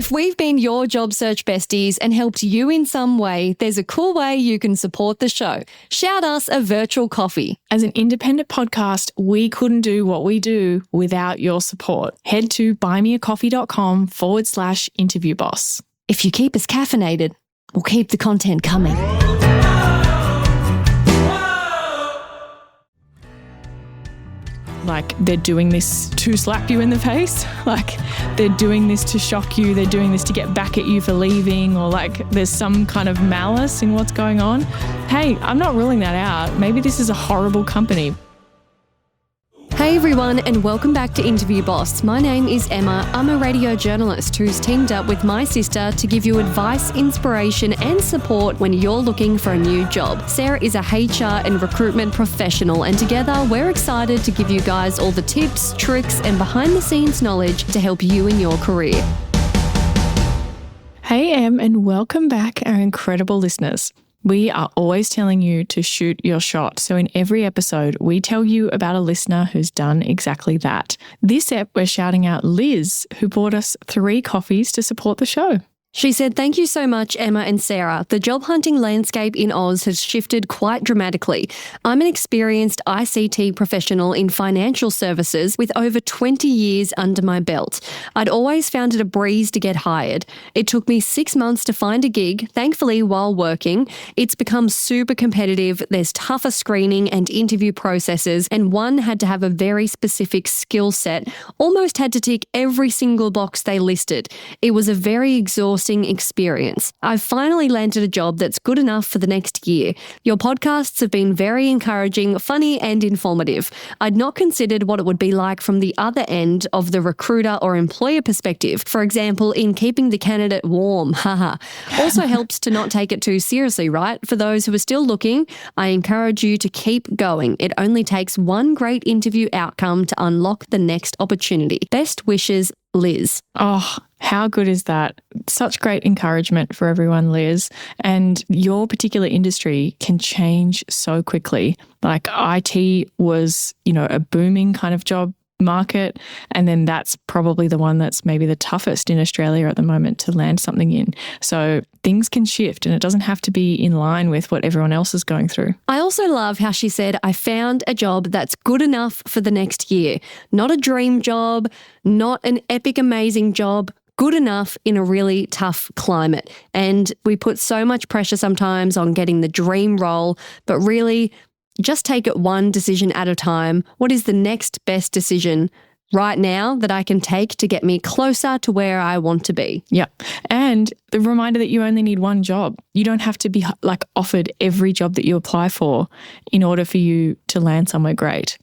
If we've been your job search besties and helped you in some way, there's a cool way you can support the show. Shout us a virtual coffee. As an independent podcast, we couldn't do what we do without your support. Head to buymeacoffee.com/interviewboss. If you keep us caffeinated, we'll keep the content coming. Like, they're doing this to slap you in the face. Like, they're doing this to shock you. They're doing this to get back at you for leaving, or like there's some kind of malice in what's going on. Hey, I'm not ruling that out. Maybe this is a horrible company. Hey everyone, and welcome back to Interview Boss. My name is Emma. I'm a radio journalist who's teamed up with my sister to give you advice, inspiration and support when you're looking for a new job. Sarah is a HR and recruitment professional, and together we're excited to give you guys all the tips, tricks and behind the scenes knowledge to help you in your career. Hey Em, and welcome back, our incredible listeners. We are always telling you to shoot your shot. So in every episode, we tell you about a listener who's done exactly that. This ep, we're shouting out Liz, who bought us 3 coffees to support the show. She said, "Thank you so much, Emma and Sarah. The job hunting landscape in Oz has shifted quite dramatically. I'm an experienced ICT professional in financial services with over 20 years under my belt. I'd always found it a breeze to get hired. It took me 6 months to find a gig, thankfully while working. It's become super competitive. There's tougher screening and interview processes, and one had to have a very specific skill set, almost had to tick every single box they listed. It was a very exhausting experience. I've finally landed a job that's good enough for the next year. Your podcasts have been very encouraging, funny and informative. I'd not considered what it would be like from the other end of the recruiter or employer perspective. For example, in keeping the candidate warm. Haha. Also helps to not take it too seriously, right? For those who are still looking, I encourage you to keep going. It only takes one great interview outcome to unlock the next opportunity. Best wishes, Liz." Oh, how good is that? Such great encouragement for everyone, Liz. And your particular industry can change so quickly. Like IT was, a booming kind of job market. And then that's probably the one that's maybe the toughest in Australia at the moment to land something in. So things can shift and it doesn't have to be in line with what everyone else is going through. I also love how she said, "I found a job that's good enough for the next year. Not a dream job, not an epic, amazing job. Good enough in a really tough climate." And we put so much pressure sometimes on getting the dream role, but really just take it one decision at a time. What is the next best decision right now that I can take to get me closer to where I want to be? Yeah. And the reminder that you only need one job. You don't have to be offered every job that you apply for in order for you to land somewhere great.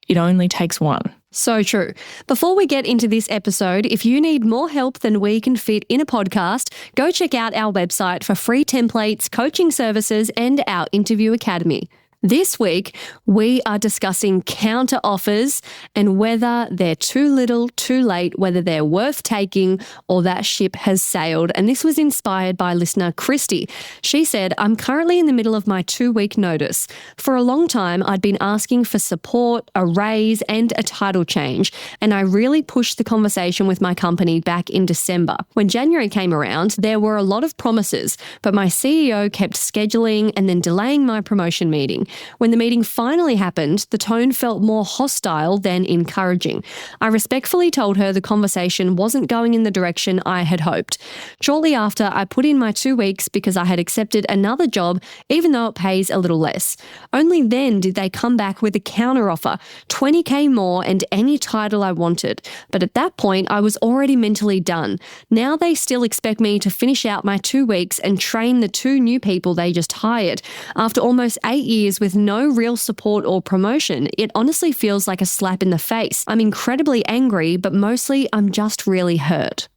It only takes one. So true. Before we get into this episode, if you need more help than we can fit in a podcast, go check out our website for free templates, coaching services, and our interview academy. This week, we are discussing counter offers and whether they're too little, too late, whether they're worth taking or that ship has sailed. And this was inspired by listener Christy. She said, "I'm currently in the middle of my 2-week notice. For a long time, I'd been asking for support, a raise and a title change. And I really pushed the conversation with my company back in December. When January came around, there were a lot of promises, but my CEO kept scheduling and then delaying my promotion meeting. When the meeting finally happened, the tone felt more hostile than encouraging. I respectfully told her the conversation wasn't going in the direction I had hoped. Shortly after, I put in my 2 weeks because I had accepted another job, even though it pays a little less. Only then did they come back with a counteroffer, $20,000 more and any title I wanted. But at that point, I was already mentally done. Now they still expect me to finish out my 2 weeks and train the 2 new people they just hired. After almost 8 years with no real support or promotion, it honestly feels like a slap in the face. I'm incredibly angry, but mostly I'm just really hurt."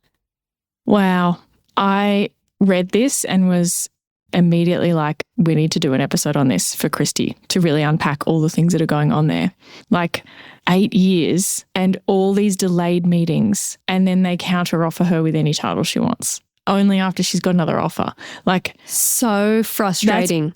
Wow. I read this and was immediately like, we need to do an episode on this for Christy to really unpack all the things that are going on there. 8 years and all these delayed meetings, and then they counter offer her with any title she wants, only after she's got another offer. So frustrating.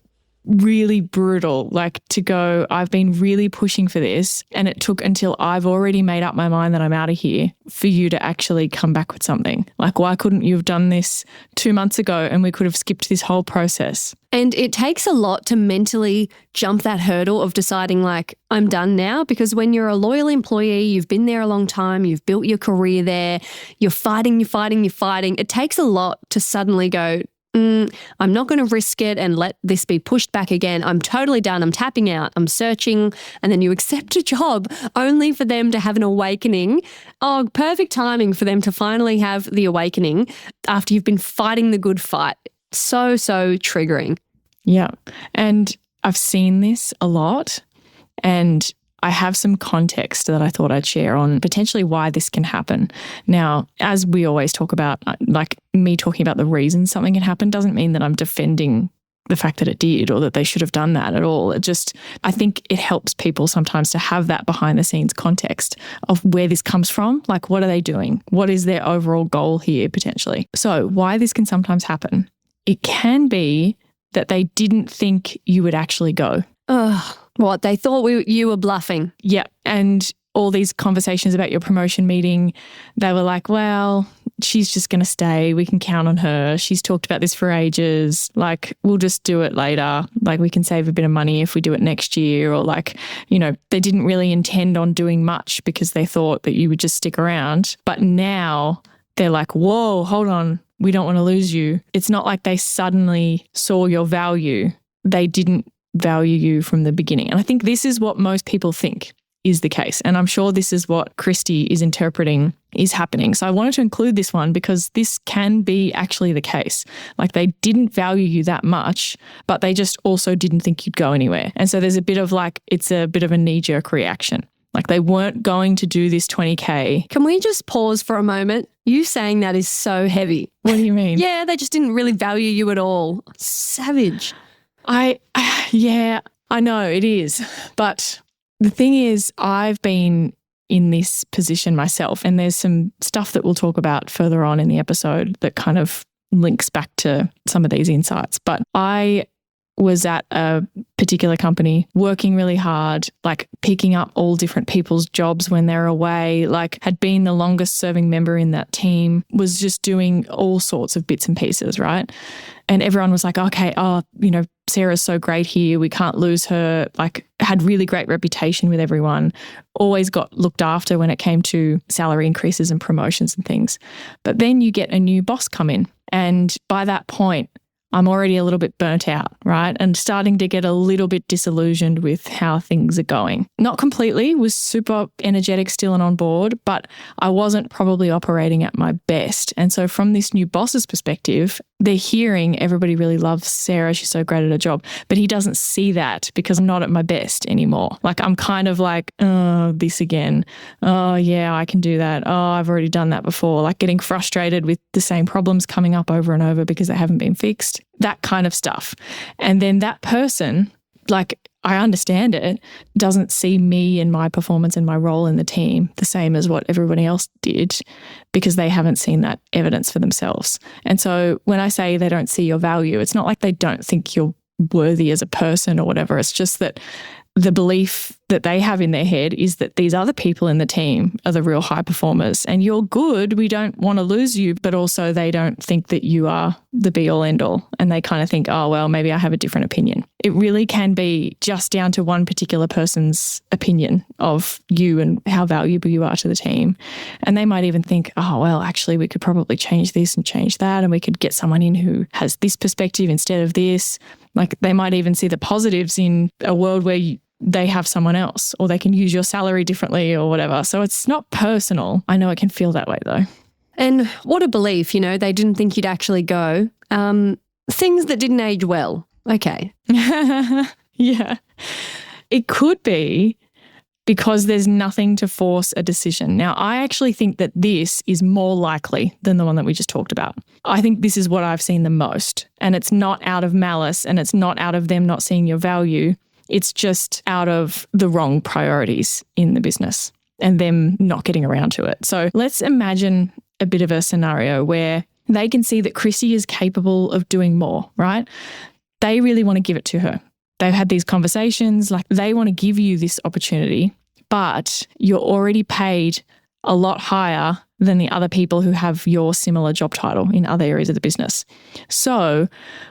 really brutal, like to go, I've been really pushing for this and it took until I've already made up my mind that I'm out of here for you to actually come back with something. Like, why couldn't you have done this 2 months ago and we could have skipped this whole process? And it takes a lot to mentally jump that hurdle of deciding like, I'm done now, because when you're a loyal employee, you've been there a long time, you've built your career there, you're fighting. It takes a lot to suddenly go, I'm not going to risk it and let this be pushed back again. I'm totally done. I'm tapping out. I'm searching. And then you accept a job only for them to have an awakening. Oh, perfect timing for them to finally have the awakening after you've been fighting the good fight. So triggering. Yeah. And I've seen this a lot, and I have some context that I thought I'd share on potentially why this can happen. Now, as we always talk about, like me talking about the reasons something can happen doesn't mean that I'm defending the fact that it did or that they should have done that at all. It just, I think it helps people sometimes to have that behind the scenes context of where this comes from. Like, what are they doing? What is their overall goal here potentially? So why this can sometimes happen? It can be that they didn't think you would actually go. What? They thought you were bluffing. Yeah. And all these conversations about your promotion meeting, they were like, well, she's just going to stay. We can count on her. She's talked about this for ages. Like, we'll just do it later. Like, we can save a bit of money if we do it next year. Or like, you know, they didn't really intend on doing much because they thought that you would just stick around. But now they're like, whoa, hold on. We don't want to lose you. It's not like they suddenly saw your value. They didn't value you from the beginning. And I think this is what most people think is the case. And I'm sure this is what Christy is interpreting is happening. So I wanted to include this one because this can be actually the case. Like, they didn't value you that much, but they just also didn't think you'd go anywhere. And so there's a bit of like, it's a bit of a knee-jerk reaction. Like, they weren't going to do this 20K. Can we just pause for a moment? You saying that is so heavy. What do you mean? Yeah, they just didn't really value you at all. Savage. Yeah, I know it is. But the thing is, I've been in this position myself, and there's some stuff that we'll talk about further on in the episode that kind of links back to some of these insights. But I was at a particular company working really hard, like picking up all different people's jobs when they're away, like had been the longest serving member in that team, was just doing all sorts of bits and pieces, right? And everyone was like, okay, Sarah's so great here. We can't lose her. Like, had really great reputation with everyone, always got looked after when it came to salary increases and promotions and things. But then you get a new boss come in. And by that point, I'm already a little bit burnt out, right? And starting to get a little bit disillusioned with how things are going. Not completely, was super energetic still and on board, but I wasn't probably operating at my best. And so from this new boss's perspective, they're hearing everybody really loves Sarah. She's so great at her job. But he doesn't see that because I'm not at my best anymore. Like, I'm kind of like, oh, this again. Oh, yeah, I can do that. Oh, I've already done that before. Like, getting frustrated with the same problems coming up over and over because they haven't been fixed. That kind of stuff. And then that person, like, I understand it, doesn't see me and my performance and my role in the team the same as what everybody else did because they haven't seen that evidence for themselves. And so when I say they don't see your value, it's not like they don't think you're worthy as a person or whatever. It's just that the belief that they have in their head is that these other people in the team are the real high performers and you're good. We don't want to lose you, but also they don't think that you are the be all end all. And they kind of think, oh, well, maybe I have a different opinion. It really can be just down to one particular person's opinion of you and how valuable you are to the team. And they might even think, oh, well, actually, we could probably change this and change that. And we could get someone in who has this perspective instead of this. Like, they might even see the positives in a world where they have someone else, or they can use your salary differently or whatever. So it's not personal. I know it can feel that way though. And what a belief, they didn't think you'd actually go. Things that didn't age well. Okay. Yeah. It could be because there's nothing to force a decision. Now, I actually think that this is more likely than the one that we just talked about. I think this is what I've seen the most. And it's not out of malice and it's not out of them not seeing your value. It's just out of the wrong priorities in the business and them not getting around to it. So let's imagine a bit of a scenario where they can see that Chrissy is capable of doing more, right? They really want to give it to her. they've had these conversations, like they want to give you this opportunity, but you're already paid a lot higher than the other people who have your similar job title in other areas of the business. So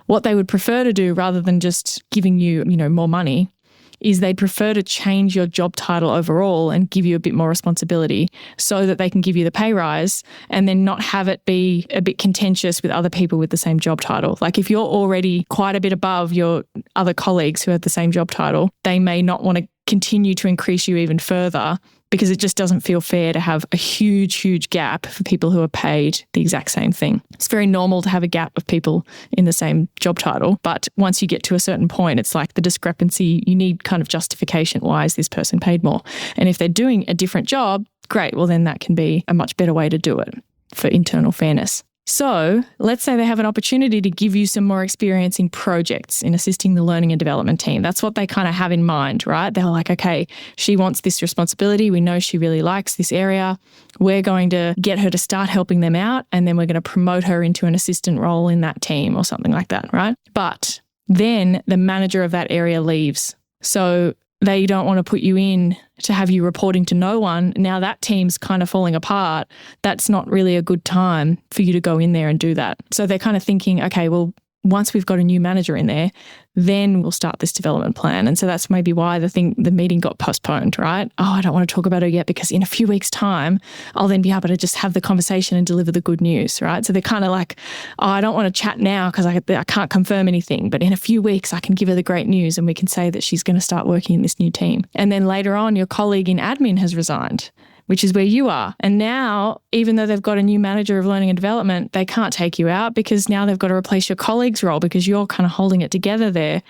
what they would prefer to do rather than just giving you, more money is they'd prefer to change your job title overall and give you a bit more responsibility so that they can give you the pay rise and then not have it be a bit contentious with other people with the same job title. Like if you're already quite a bit above your other colleagues who have the same job title, they may not want to continue to increase you even further because it just doesn't feel fair to have a huge, huge gap for people who are paid the exact same thing. It's very normal to have a gap of people in the same job title, but once you get to a certain point, it's like the discrepancy, you need kind of justification. Why is this person paid more? And if they're doing a different job, great, well then that can be a much better way to do it for internal fairness. So let's say they have an opportunity to give you some more experience in projects, in assisting the learning and development team. That's what they kind of have in mind, right? They're like, okay, she wants this responsibility. We know she really likes this area. We're going to get her to start helping them out, and then we're going to promote her into an assistant role in that team or something like that, right? But then the manager of that area leaves. So they don't want to put you in to have you reporting to no one. Now that team's kind of falling apart. That's not really a good time for you to go in there and do that. So they're kind of thinking, okay, well, once we've got a new manager in there, then we'll start this development plan. And so that's maybe why the meeting got postponed, right? Oh, I don't want to talk about it yet because in a few weeks' time, I'll then be able to just have the conversation and deliver the good news, right? So they're kind of like, oh, I don't want to chat now because I can't confirm anything. But in a few weeks, I can give her the great news and we can say that she's going to start working in this new team. And then later on, your colleague in admin has resigned, which is where you are. And now, even though they've got a new manager of learning and development, they can't take you out because now they've got to replace your colleague's role because you're kind of holding it together there.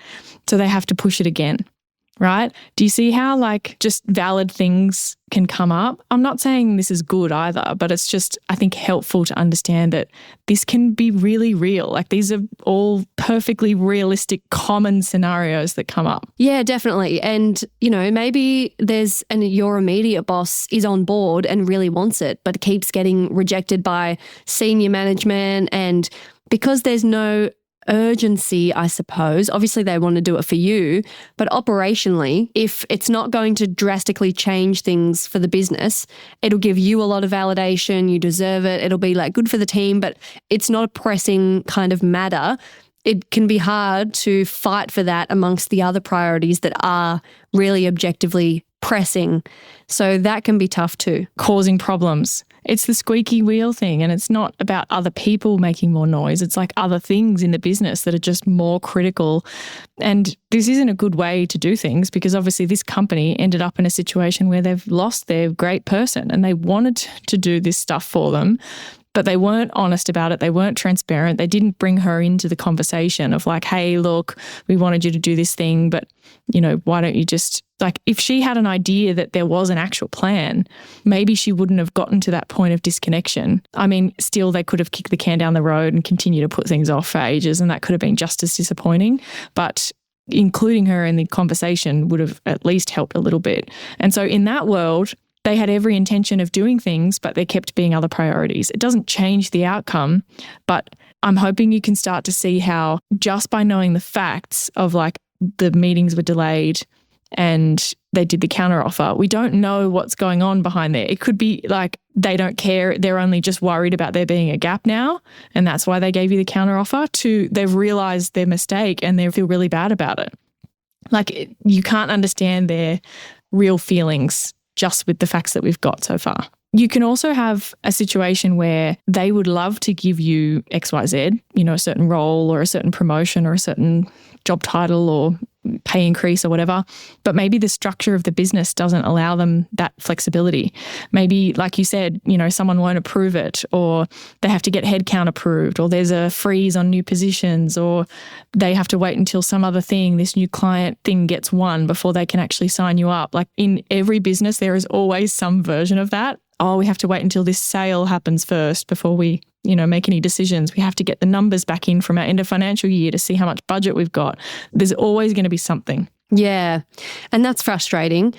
So they have to push it again, right? Do you see how just valid things can come up? I'm not saying this is good either, but it's just, I think, helpful to understand that this can be really real. These are all perfectly realistic, common scenarios that come up. Yeah, definitely. And, maybe your immediate boss is on board and really wants it, but keeps getting rejected by senior management. And because there's no urgency, I suppose. Obviously, they want to do it for you, but operationally, if it's not going to drastically change things for the business, it'll give you a lot of validation. You deserve it. It'll be good for the team, but it's not a pressing kind of matter. It can be hard to fight for that amongst the other priorities that are really objectively pressing. So that can be tough too. Causing problems. It's the squeaky wheel thing, and it's not about other people making more noise. It's other things in the business that are just more critical. And this isn't a good way to do things because obviously this company ended up in a situation where they've lost their great person and they wanted to do this stuff for them, but they weren't honest about it. They weren't transparent. They didn't bring her into the conversation of hey, look, we wanted you to do this thing, but, why don't you just, if she had an idea that there was an actual plan, maybe she wouldn't have gotten to that point of disconnection. I mean, still they could have kicked the can down the road and continued to put things off for ages, and that could have been just as disappointing. But including her in the conversation would have at least helped a little bit. And so in that world, they had every intention of doing things, but there kept being other priorities. It doesn't change the outcome, but I'm hoping you can start to see how just by knowing the facts of the meetings were delayed and they did the counteroffer, we don't know what's going on behind there. It could be they don't care. They're only just worried about there being a gap now, and that's why they gave you the counteroffer. To they've realized their mistake and they feel really bad about it. You can't understand their real feelings just with the facts that we've got so far. You can also have a situation where they would love to give you XYZ, a certain role or a certain promotion or a certain job title or pay increase or whatever, but maybe the structure of the business doesn't allow them that flexibility. Maybe, like you said, someone won't approve it, or they have to get headcount approved, or there's a freeze on new positions, or they have to wait until some other thing, this new client thing gets won before they can actually sign you up. In every business, there is always some version of that. Oh, we have to wait until this sale happens first before we, make any decisions. We have to get the numbers back in from our end of financial year to see how much budget we've got. There's always going to be something. Yeah, and that's frustrating.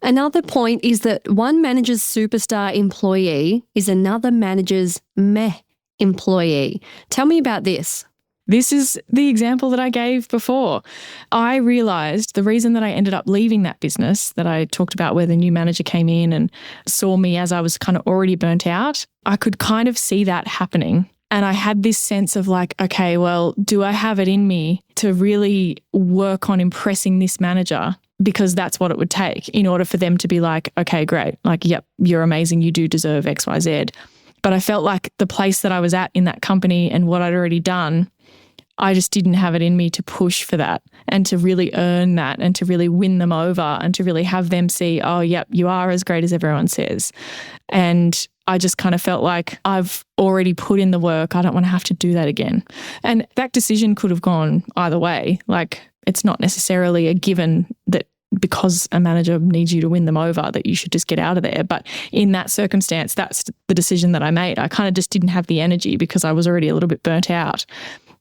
Another point is that one manager's superstar employee is another manager's meh employee. Tell me about this. This is the example that I gave before. I realized the reason that I ended up leaving that business that I talked about, where the new manager came in and saw me as I was kind of already burnt out, I could kind of see that happening. And I had this sense of like, okay, well, do I have it in me to really work on impressing this manager? Because that's what it would take in order for them to be like, okay, great. Like, yep, you're amazing. You do deserve X, Y, Z. But I felt like the place that I was at in that company and what I'd already done, I just didn't have it in me to push for that and to really earn that and to really win them over and to really have them see, oh, yep, you are as great as everyone says. And I just kind of felt like I've already put in the work. I don't want to have to do that again. And that decision could have gone either way. Like, it's not necessarily a given that because a manager needs you to win them over that you should just get out of there. But in that circumstance, that's the decision that I made. I kind of just didn't have the energy because I was already a little bit burnt out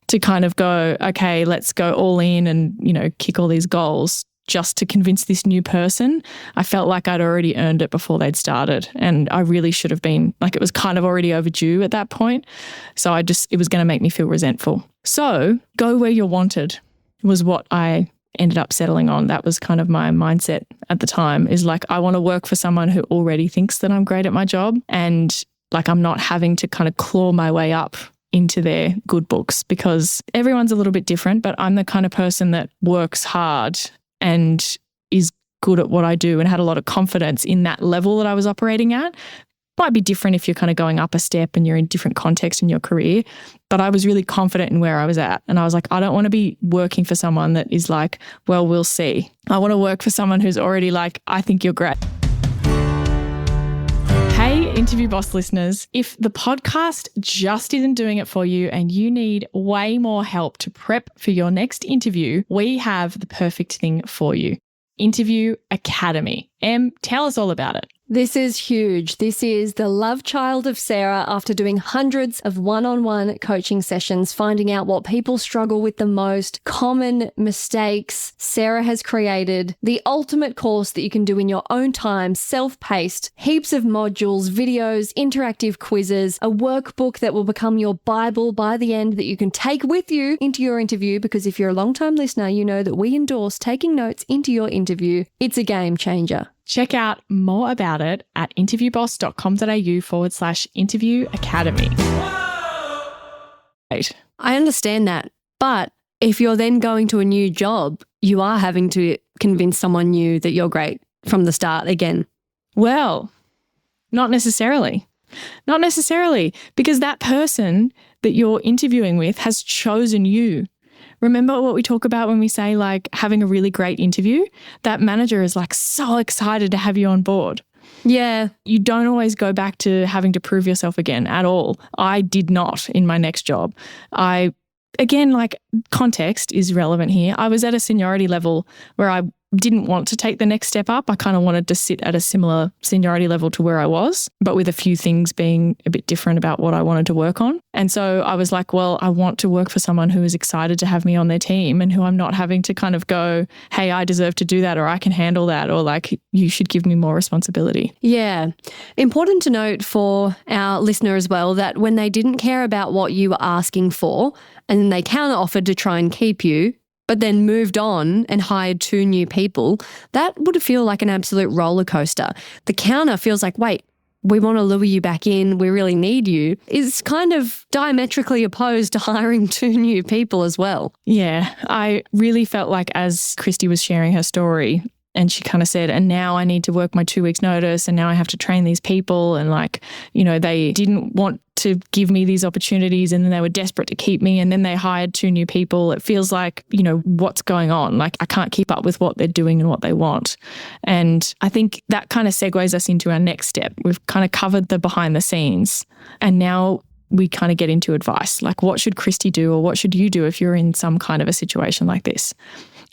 to kind of go, okay, let's go all in and, you know, kick all these goals just to convince this new person. I felt like I'd already earned it before they'd started. And I really should have been, like, it was kind of already overdue at that point. So it was going to make me feel resentful. So go where you're wanted was what I ended up settling on. That was kind of my mindset at the time, is like, I want to work for someone who already thinks that I'm great at my job. And like, I'm not having to kind of claw my way up into their good books, because everyone's a little bit different, but I'm the kind of person that works hard and is good at what I do and had a lot of confidence in that level that I was operating at. Might be different if you're kind of going up a step and you're in different context in your career, but I was really confident in where I was at. And I was like, I don't want to be working for someone that is like, well, we'll see. I want to work for someone who's already like, I think you're great. Hey, Interview Boss listeners, if the podcast just isn't doing it for you and you need way more help to prep for your next interview, we have the perfect thing for you. Interview Academy. Em, tell us all about it. This is huge. This is the love child of Sarah after doing hundreds of one-on-one coaching sessions, finding out what people struggle with the most, common mistakes. Sarah has created the ultimate course that you can do in your own time, self-paced, heaps of modules, videos, interactive quizzes, a workbook that will become your Bible by the end that you can take with you into your interview, because if you're a long-time listener, you know that we endorse taking notes into your interview. It's a game changer. Check out more about it at interviewboss.com.au/interview academy. I understand that. But if you're then going to a new job, you are having to convince someone new that you're great from the start again. Well, not necessarily. Not necessarily, because that person that you're interviewing with has chosen you. Remember what we talk about when we say like having a really great interview? That manager is like so excited to have you on board. Yeah. You don't always go back to having to prove yourself again at all. I did not in my next job. Again, like, context is relevant here. I was at a seniority level where I didn't want to take the next step up. I kind of wanted to sit at a similar seniority level to where I was, but with a few things being a bit different about what I wanted to work on. And so I was like, well, I want to work for someone who is excited to have me on their team and who I'm not having to kind of go, hey, I deserve to do that, or I can handle that, or like, you should give me more responsibility. Yeah. Important to note for our listener as well that when they didn't care about what you were asking for and they counter offered to try and keep you, but then moved on and hired 2 new people, that would feel like an absolute roller coaster. The counter feels like, wait, we want to lure you back in, we really need you, is kind of diametrically opposed to hiring 2 new people as well. Yeah, I really felt like as Christy was sharing her story, and she kind of said, and now I need to work my 2 weeks notice, and now I have to train these people, and like, you know, they didn't want to give me these opportunities, and then they were desperate to keep me, and then they hired 2 new people. It feels like, you know, what's going on? Like, I can't keep up with what they're doing and what they want. And I think that kind of segues us into our next step. We've kind of covered the behind the scenes, and now we kind of get into advice. Like, what should Christy do, or what should you do if you're in some kind of a situation like this?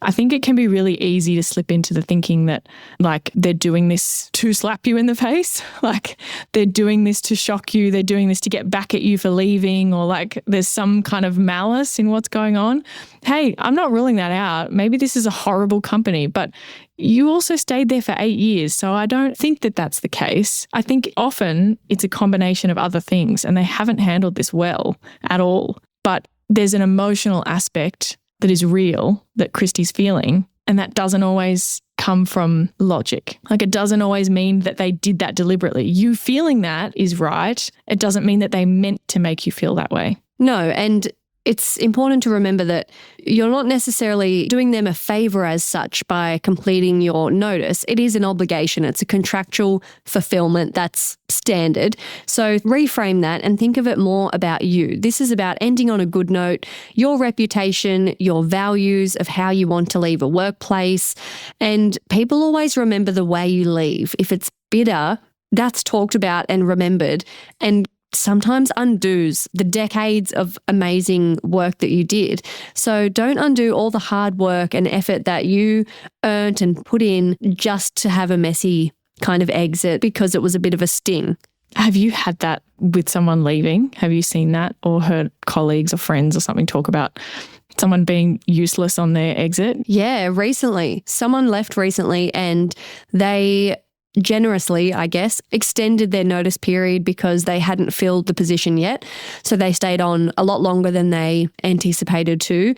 I think it can be really easy to slip into the thinking that like they're doing this to slap you in the face, like they're doing this to shock you, they're doing this to get back at you for leaving, or like there's some kind of malice in what's going on. Hey, I'm not ruling that out. Maybe this is a horrible company, but you also stayed there for 8 years. So I don't think that that's the case. I think often it's a combination of other things and they haven't handled this well at all. But there's an emotional aspect that is real that Christy's feeling, and that doesn't always come from logic. Like, it doesn't always mean that they did that deliberately. You feeling that is right. It doesn't mean that they meant to make you feel that way. No, and it's important to remember that you're not necessarily doing them a favor as such by completing your notice. It is an obligation. It's a contractual fulfillment that's standard. So reframe that and think of it more about you. This is about ending on a good note, your reputation, your values of how you want to leave a workplace. And people always remember the way you leave. If it's bitter, that's talked about and remembered, and sometimes undoes the decades of amazing work that you did. So don't undo all the hard work and effort that you earned and put in just to have a messy kind of exit because it was a bit of a sting. Have you had that with someone leaving? Have you seen that or heard colleagues or friends or something talk about someone being useless on their exit? Yeah, recently. Someone left recently and they generously, I guess, extended their notice period because they hadn't filled the position yet. So they stayed on a lot longer than they anticipated to.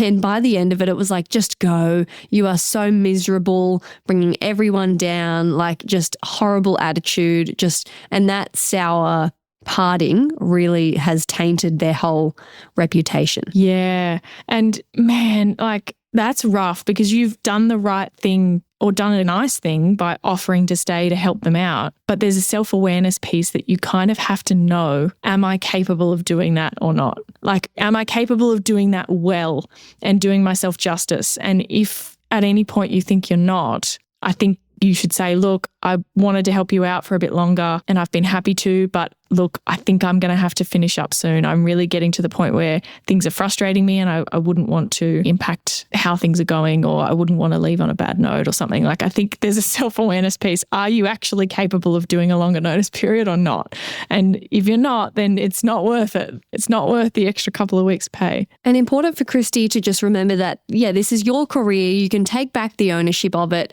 And by the end of it, it was like, just go. You are so miserable, bringing everyone down, like just horrible attitude, and that sour parting really has tainted their whole reputation. Yeah. And man, like, that's rough because you've done the right thing or done a nice thing by offering to stay to help them out. But there's a self-awareness piece that you kind of have to know, am I capable of doing that or not? Like, am I capable of doing that well and doing myself justice? And if at any point you think you're not, I think you should say, look, I wanted to help you out for a bit longer and I've been happy to, but look, I think I'm going to have to finish up soon. I'm really getting to the point where things are frustrating me and I wouldn't want to impact how things are going, or I wouldn't want to leave on a bad note or something. Like, I think there's a self-awareness piece. Are you actually capable of doing a longer notice period or not? And if you're not, then it's not worth it. It's not worth the extra couple of weeks' pay. And important for Christy to just remember that, yeah, this is your career. You can take back the ownership of it.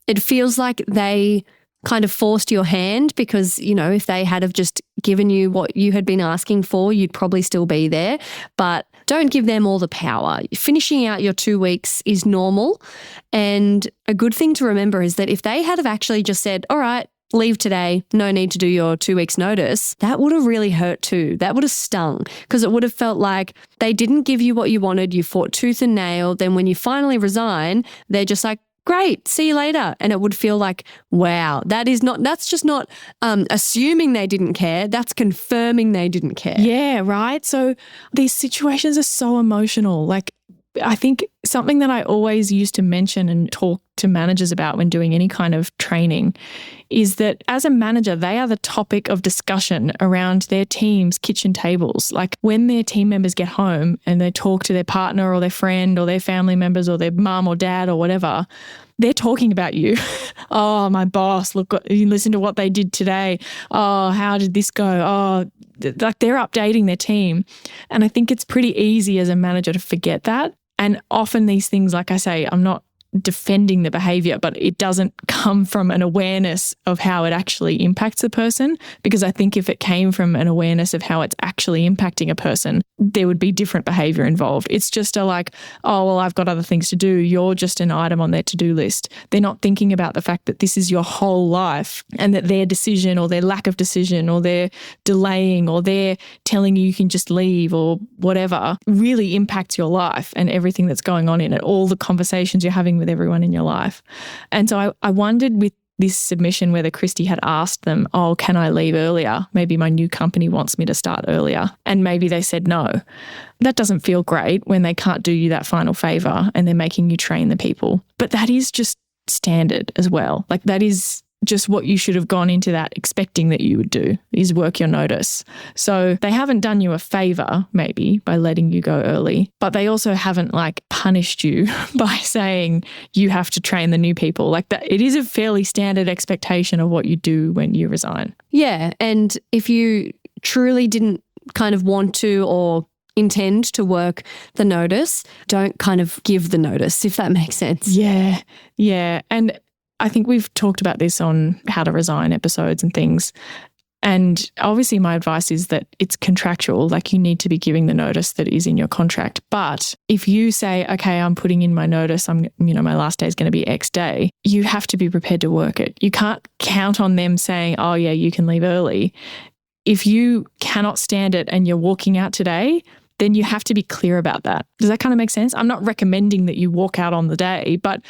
It feels like they kind of forced your hand because, you know, if they had have just given you what you had been asking for, you'd probably still be there. But don't give them all the power. Finishing out your 2 weeks is normal. And a good thing to remember is that if they had have actually just said, all right, leave today, no need to do your 2 weeks notice, that would have really hurt too. That would have stung because it would have felt like they didn't give you what you wanted. You fought tooth and nail. Then when you finally resign, they're just like, great, see you later. And it would feel like, wow, that's just not assuming they didn't care. That's confirming they didn't care. Yeah, right. So these situations are so emotional. Like, I think something that I always used to mention and talk to managers about when doing any kind of training is that as a manager, they are the topic of discussion around their team's kitchen tables. Like, when their team members get home and they talk to their partner or their friend or their family members or their mum or dad or whatever, they're talking about you. Oh, my boss, look, you listen to what they did today. Oh, how did this go? Oh, like, they're updating their team. And I think it's pretty easy as a manager to forget that. And often these things, like I say, I'm not defending the behavior, but it doesn't come from an awareness of how it actually impacts the person. Because I think if it came from an awareness of how it's actually impacting a person, there would be different behavior involved. It's just like, oh, well, I've got other things to do. You're just an item on their to-do list. They're not thinking about the fact that this is your whole life and that their decision or their lack of decision or their delaying or their telling you can just leave or whatever really impacts your life and everything that's going on in it, all the conversations you're having with everyone in your life. And so I wondered with this submission whether Christy had asked them, oh, can I leave earlier? Maybe my new company wants me to start earlier. And maybe they said no. That doesn't feel great when they can't do you that final favor and they're making you train the people. But that is just standard as well. Like, that is just what you should have gone into that expecting that you would do, is work your notice. So they haven't done you a favor maybe by letting you go early, but they also haven't like punished you by saying you have to train the new people. Like, that, it is a fairly standard expectation of what you do when you resign. Yeah. And if you truly didn't kind of want to or intend to work the notice, don't kind of give the notice, if that makes sense. Yeah. Yeah. And I think we've talked about this on How to Resign episodes and things. And obviously my advice is that it's contractual, like you need to be giving the notice that is in your contract. But if you say, okay, I'm putting in my notice, my last day is going to be X day, you have to be prepared to work it. You can't count on them saying, oh yeah, you can leave early. If you cannot stand it and you're walking out today, then you have to be clear about that. Does that kind of make sense? I'm not recommending that you walk out on the day, but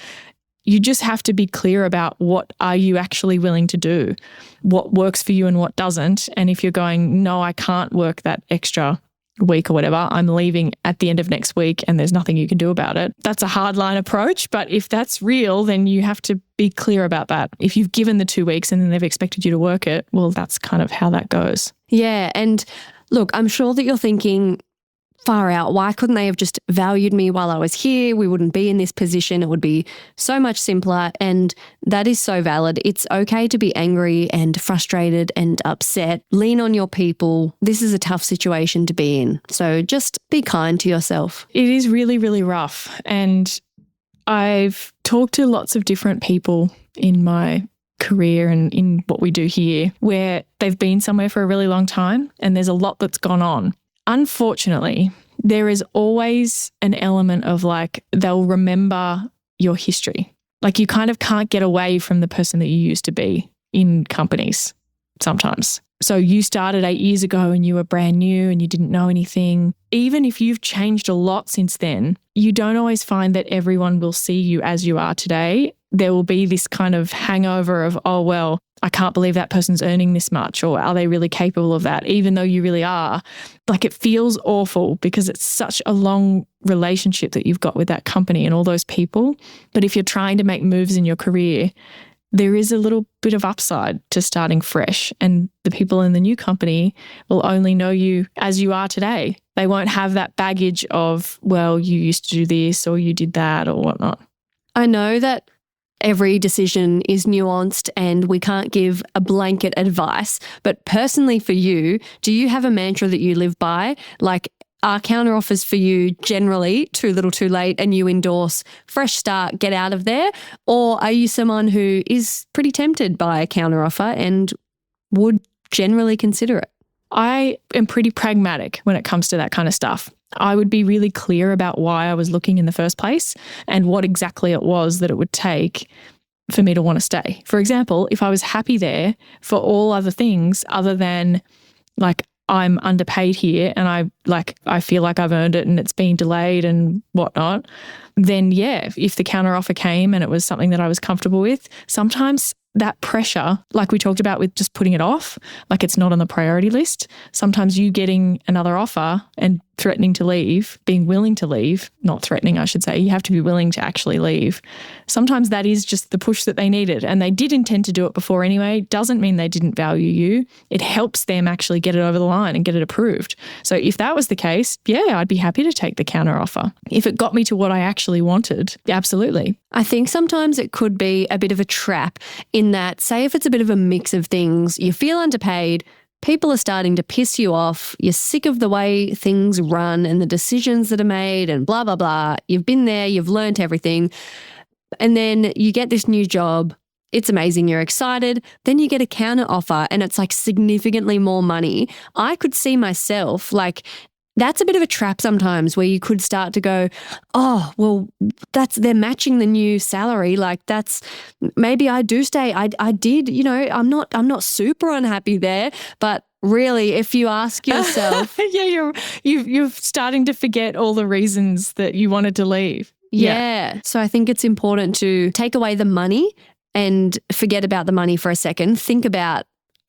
you just have to be clear about what are you actually willing to do, what works for you and what doesn't. And if you're going, no, I can't work that extra week or whatever, I'm leaving at the end of next week and there's nothing you can do about it. That's a hardline approach. But if that's real, then you have to be clear about that. If you've given the 2 weeks and then they've expected you to work it, well, that's kind of how that goes. Yeah. And look, I'm sure that you're thinking, far out, why couldn't they have just valued me while I was here? We wouldn't be in this position. It would be so much simpler. And that is so valid. It's okay to be angry and frustrated and upset. Lean on your people. This is a tough situation to be in. So just be kind to yourself. It is really, really rough. And I've talked to lots of different people in my career and in what we do here where they've been somewhere for a really long time and there's a lot that's gone on. Unfortunately, there is always an element of like they'll remember your history. Like you kind of can't get away from the person that you used to be in companies sometimes. So you started 8 years ago and you were brand new and you didn't know anything. Even if you've changed a lot since then, you don't always find that everyone will see you as you are today. There will be this kind of hangover of, oh, well, I can't believe that person's earning this much, or are they really capable of that, even though you really are. Like it feels awful because it's such a long relationship that you've got with that company and all those people. But if you're trying to make moves in your career, there is a little bit of upside to starting fresh, and the people in the new company will only know you as you are today. They won't have that baggage of, well, you used to do this or you did that or whatnot. I know that every decision is nuanced and we can't give a blanket advice, but personally for you, do you have a mantra that you live by? Like, are counteroffers for you generally too little too late and you endorse fresh start, get out of there? Or are you someone who is pretty tempted by a counteroffer and would generally consider it? I am pretty pragmatic when it comes to that kind of stuff. I would be really clear about why I was looking in the first place and what exactly it was that it would take for me to want to stay. For example, if I was happy there for all other things other than like I'm underpaid here and I feel like I've earned it and it's been delayed and whatnot, then yeah, if the counteroffer came and it was something that I was comfortable with, sometimes that pressure, like we talked about with just putting it off, like it's not on the priority list. Sometimes you getting another offer and threatening to leave, being willing to leave, not threatening, I should say, you have to be willing to actually leave. Sometimes that is just the push that they needed and they did intend to do it before anyway. Doesn't mean they didn't value you. It helps them actually get it over the line and get it approved. So if that was the case, yeah, I'd be happy to take the counter offer. If it got me to what I actually wanted, absolutely. I think sometimes it could be a bit of a trap in that, say if it's a bit of a mix of things, you feel underpaid, people are starting to piss you off, you're sick of the way things run and the decisions that are made and blah, blah, blah. You've been there, you've learnt everything. And then you get this new job. It's amazing. You're excited. Then you get a counter offer and it's like significantly more money. I could see myself like, that's a bit of a trap sometimes where you could start to go, oh, well, they're matching the new salary. Like maybe I do stay. I did, I'm not super unhappy there, but really, if you ask yourself, yeah, you're starting to forget all the reasons that you wanted to leave. Yeah. So I think it's important to take away the money and forget about the money for a second. Think about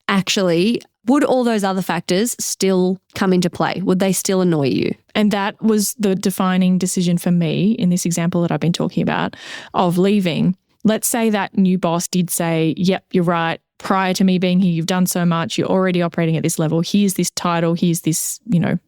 actually, would all those other factors still come into play? Would they still annoy you? And that was the defining decision for me in this example that I've been talking about of leaving. Let's say that new boss did say, yep, you're right. Prior to me being here, you've done so much. You're already operating at this level. Here's this title. Here's this,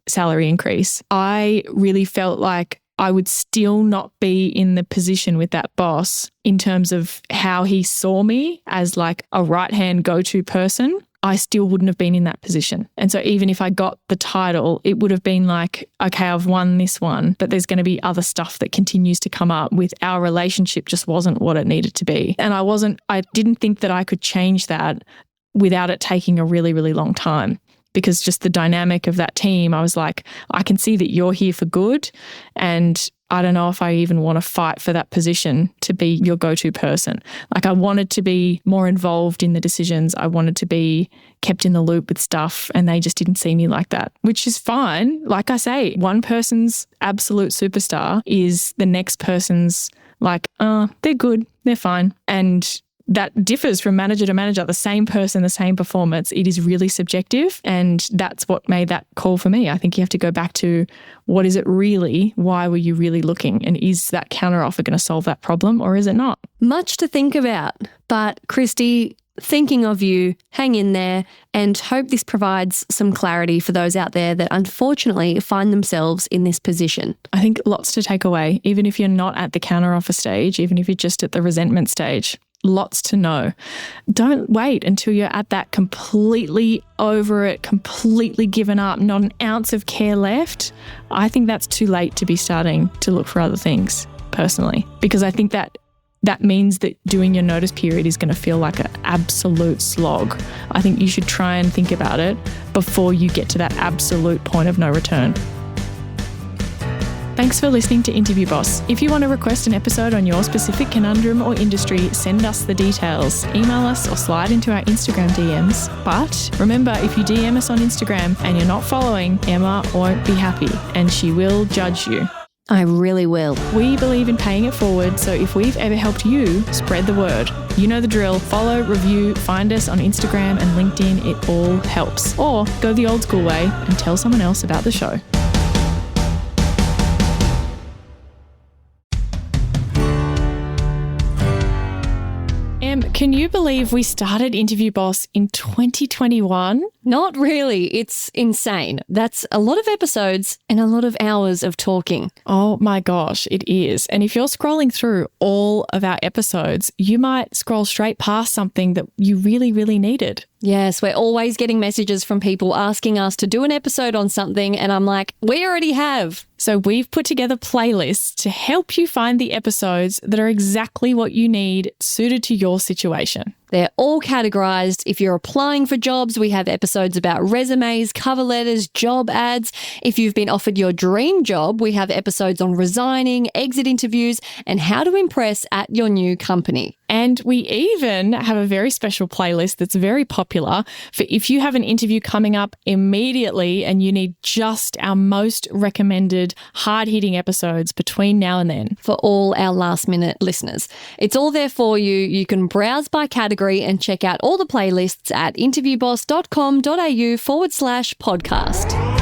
salary increase. I really felt like I would still not be in the position with that boss in terms of how he saw me as like a right-hand go-to person. I still wouldn't have been in that position. And so even if I got the title, it would have been like, okay, I've won this one, but there's going to be other stuff that continues to come up with our relationship just wasn't what it needed to be. And I didn't think that I could change that without it taking a really, really long time. Because just the dynamic of that team, I was like, I can see that you're here for good, and I don't know if I even want to fight for that position to be your go-to person. Like, I wanted to be more involved in the decisions. I wanted to be kept in the loop with stuff, and they just didn't see me like that, which is fine. Like I say, one person's absolute superstar is the next person's like, they're good, they're fine. And that differs from manager to manager. The same person, the same performance, it is really subjective. And that's what made that call for me. I think you have to go back to, what is it really? Why were you really looking? And is that counteroffer going to solve that problem, or is it not? Much to think about. But Christy, thinking of you, hang in there, and hope this provides some clarity for those out there that unfortunately find themselves in this position. I think lots to take away, even if you're not at the counteroffer stage, even if you're just at the resentment stage. Lots to know. Don't wait until you're at that completely over it, completely given up, not an ounce of care left. I think that's too late to be starting to look for other things, personally, because I think that means that doing your notice period is going to feel like an absolute slog. I think you should try and think about it before you get to that absolute point of no return. Thanks for listening to Interview Boss. If you want to request an episode on your specific conundrum or industry, send us the details. Email us or slide into our Instagram DMs. But remember, if you DM us on Instagram and you're not following, Emma won't be happy and she will judge you. I really will. We believe in paying it forward, so if we've ever helped you, spread the word. You know the drill. Follow, review, find us on Instagram and LinkedIn. It all helps. Or go the old school way and tell someone else about the show. Can you believe we started Interview Boss in 2021? Not really. It's insane. That's a lot of episodes and a lot of hours of talking. Oh my gosh, it is. And if you're scrolling through all of our episodes, you might scroll straight past something that you really, really needed. Yes, we're always getting messages from people asking us to do an episode on something, and I'm like, we already have. So we've put together playlists to help you find the episodes that are exactly what you need, suited to your situation. They're all categorized. If you're applying for jobs, we have episodes about resumes, cover letters, job ads. If you've been offered your dream job, we have episodes on resigning, exit interviews, and how to impress at your new company. And we even have a very special playlist that's very popular for if you have an interview coming up immediately and you need just our most recommended hard-hitting episodes between now and then. For all our last-minute listeners. It's all there for you. You can browse by category and check out all the playlists at interviewboss.com.au/podcast.